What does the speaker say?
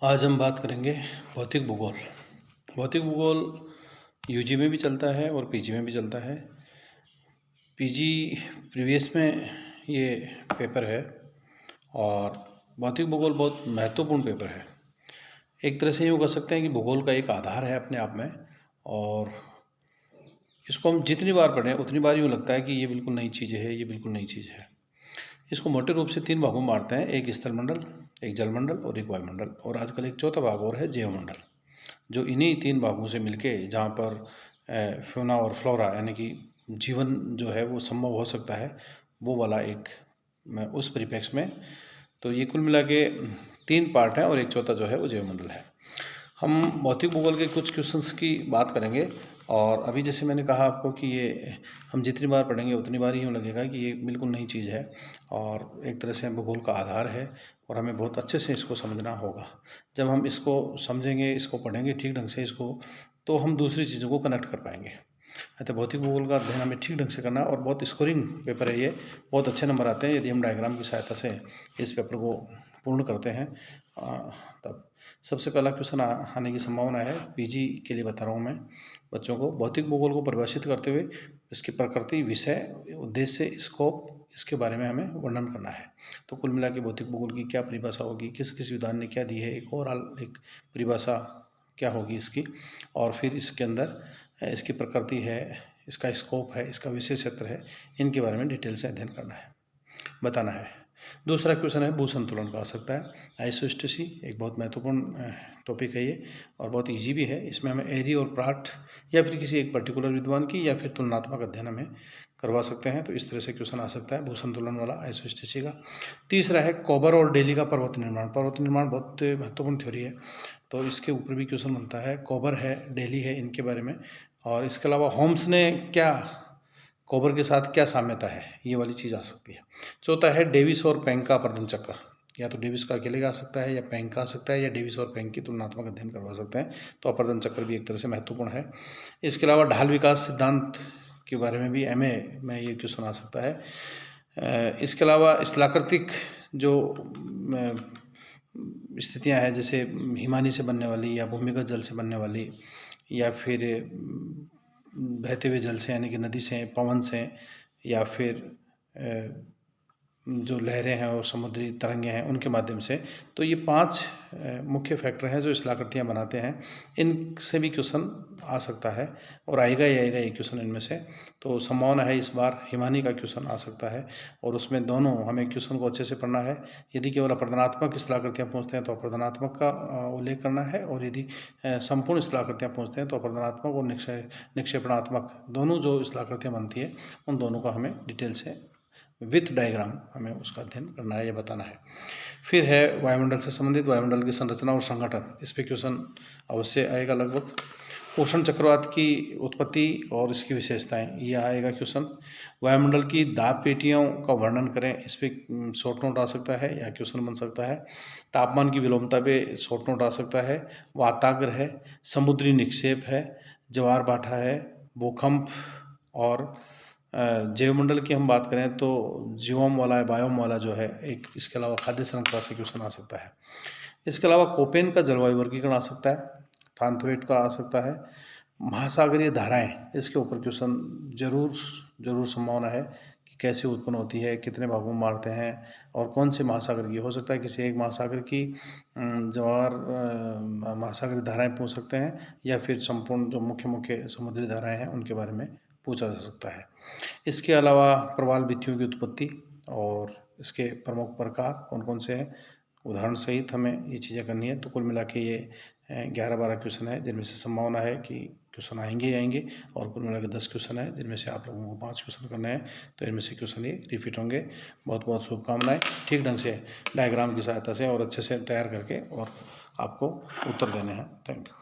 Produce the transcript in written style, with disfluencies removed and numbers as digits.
आज हम बात करेंगे भौतिक भूगोल। भौतिक भूगोल यूजी में भी चलता है और पीजी में भी चलता है। पीजी प्रीवियस में ये पेपर है और भौतिक भूगोल बहुत महत्वपूर्ण पेपर है। एक तरह से यूँ कह सकते हैं कि भूगोल का एक आधार है अपने आप में, और इसको हम जितनी बार पढ़ें उतनी बार यूँ लगता है कि ये बिल्कुल नई चीज़ है, ये बिल्कुल नई चीज़ है। इसको मोटे रूप से 3 भागों में बाँटते हैं, एक स्थलमंडल, एक जलमंडल और एक वायुमंडल, और आजकल एक चौथा भाग और है जैवमंडल, जो इन्हीं 3 भागों से मिलके जहाँ पर फ़ौना और फ्लोरा यानी कि जीवन जो है वो संभव हो सकता है, वो वाला एक उस परिप्रेक्ष्य में। तो ये कुल मिला के 3 पार्ट हैं और एक चौथा जो है वो जैवमंडल है। हम भौतिक भूगोल के कुछ क्वेश्चंस की बात करेंगे, और अभी जैसे मैंने कहा आपको कि ये हम जितनी बार पढ़ेंगे उतनी बार यूँ लगेगा कि ये बिल्कुल नई चीज़ है और एक तरह से भूगोल का आधार है, और हमें बहुत अच्छे से इसको समझना होगा। जब हम इसको समझेंगे, इसको पढ़ेंगे ठीक ढंग से इसको, तो हम दूसरी चीज़ों को कनेक्ट कर पाएंगे। अतः भौतिक भूगोल का अध्ययन हमें ठीक ढंग से करना है, और बहुत स्कोरिंग पेपर है ये, बहुत अच्छे नंबर आते हैं यदि हम डायग्राम की सहायता से इस पेपर को पूर्ण करते हैं। तब सबसे पहला क्वेश्चन आने की संभावना है, पीजी के लिए बता रहा हूँ मैं बच्चों को। भौतिक भूगोल को परिभाषित करते हुए इसकी प्रकृति, विषय, उद्देश्य, स्कोप, इसके बारे में हमें वर्णन करना है। तो कुल मिला के भौतिक भूगोल की क्या परिभाषा होगी, किस किस विद्वान ने क्या दी है, एक ओवरऑल एक परिभाषा क्या होगी इसकी, और फिर इसके अंदर इसकी प्रकृति है, इसका स्कोप है, इसका विषय क्षेत्र है, इनके बारे में डिटेल से अध्ययन करना है, बताना है। दूसरा क्वेश्चन है भू संतुलन का आ सकता है, आइसोस्टेसी, एक बहुत महत्वपूर्ण टॉपिक है ये, और बहुत इजी भी है। इसमें हमें एरी और प्राट या फिर किसी एक पर्टिकुलर विद्वान की या फिर तुलनात्मक अध्ययन हमें करवा सकते हैं, तो इस तरह से क्वेश्चन आ सकता है भू संतुलन वाला, आइसोस्टेसी का। तीसरा है कोबर और डेली का पर्वत निर्माण। पर्वत निर्माण बहुत महत्वपूर्ण थ्योरी है, तो इसके ऊपर भी क्वेश्चन बनता है। कोबर है, डेली है, इनके बारे में। और इसके अलावा होम्स ने क्या कोबर के साथ क्या साम्यता है, ये वाली चीज़ आ सकती है। चौथा है डेविस और पेंक का अपर्दन चक्र। या तो डेविस का अकेले का आ सकता है, या पेंक का आ सकता है, या डेविस और पेंक की तुलनात्मक अध्ययन करवा सकते हैं, तो अपर्दन चक्र भी एक तरह से महत्वपूर्ण है। इसके अलावा ढाल विकास सिद्धांत के बारे में भी एमए में ये क्वेश्चन आ सकता है। इसके अलावा स्थलाकृतिक जो स्थितियाँ हैं, जैसे हिमानी से बनने वाली या भूमिगत जल से बनने वाली, या फिर बहते हुए जल से यानी कि नदी से, पवन से, या फिर जो लहरें हैं और समुद्री तरंगें हैं उनके माध्यम से, तो ये 5 मुख्य फैक्टर हैं जो स्थलाकृतियाँ बनाते हैं। इनसे भी क्वेश्चन आ सकता है, और आएगा ही आएगा ये क्वेश्चन इनमें से। तो संभावना है इस बार हिमानी का क्वेश्चन आ सकता है, और उसमें दोनों हमें क्वेश्चन को अच्छे से पढ़ना है। यदि केवल अपर्दनात्मक स्थलाकृतियाँ पूछते हैं तो अपर्दनात्मक का उल्लेख करना है, और यदि संपूर्ण स्थलाकृतियाँ पूछते हैं तो अपर्दनात्मक और निक्षेपणात्मक दोनों जो स्थलाकृतियाँ बनती है उन दोनों का हमें डिटेल से विथ डायग्राम हमें उसका अध्ययन करना है, या बताना है। फिर है वायुमंडल से संबंधित, वायुमंडल की संरचना और संगठन, इस पे क्वेश्चन अवश्य आएगा लगभग। उष्ण चक्रवात की उत्पत्ति और इसकी विशेषताएं, ये आएगा क्वेश्चन। वायुमंडल की दाब पेटियों का वर्णन करें, इस पर शॉर्ट नोट आ सकता है या क्वेश्चन बन सकता है। तापमान की विलोमता पे शॉर्ट नोट आ सकता है। वाताग्र है, समुद्री निक्षेप है, ज्वार भाटा है, भूकंप, और जैवमंडल की हम बात करें तो जीवोम वाला है, बायोम वाला जो है एक। इसके अलावा खाद्य श्रृंखला से क्वेश्चन आ सकता है। इसके अलावा कोपेन का जलवायु वर्गीकरण आ सकता है, थानथवेट का आ सकता है। महासागरीय धाराएं, इसके ऊपर क्वेश्चन जरूर संभावना है कि कैसे उत्पन्न होती है, कितने भागों में बांटते हैं, और कौन से महासागर की। हो सकता है किसी एक महासागर की ज्वार महासागरीय धाराएं पूछ सकते हैं, या फिर संपूर्ण जो मुख्य मुख्य समुद्री धाराएं हैं उनके बारे में पूछा जा सकता है। इसके अलावा प्रवाल भित्तियों की उत्पत्ति और इसके प्रमुख प्रकार कौन कौन से हैं, उदाहरण सहित हमें ये चीज़ें करनी है। तो कुल मिला के ये 11-12 क्वेश्चन है, जिनमें से संभावना है कि क्वेश्चन आएंगे ही आएंगे, और कुल मिला के 10 क्वेश्चन है, जिनमें से आप लोगों को 5 क्वेश्चन करने हैं, तो इनमें से क्वेश्चन ये रिपीट होंगे। बहुत बहुत शुभकामनाएं। ठीक ढंग से डायग्राम की सहायता से और अच्छे से तैयार करके और आपको उत्तर देने हैं। Thank you.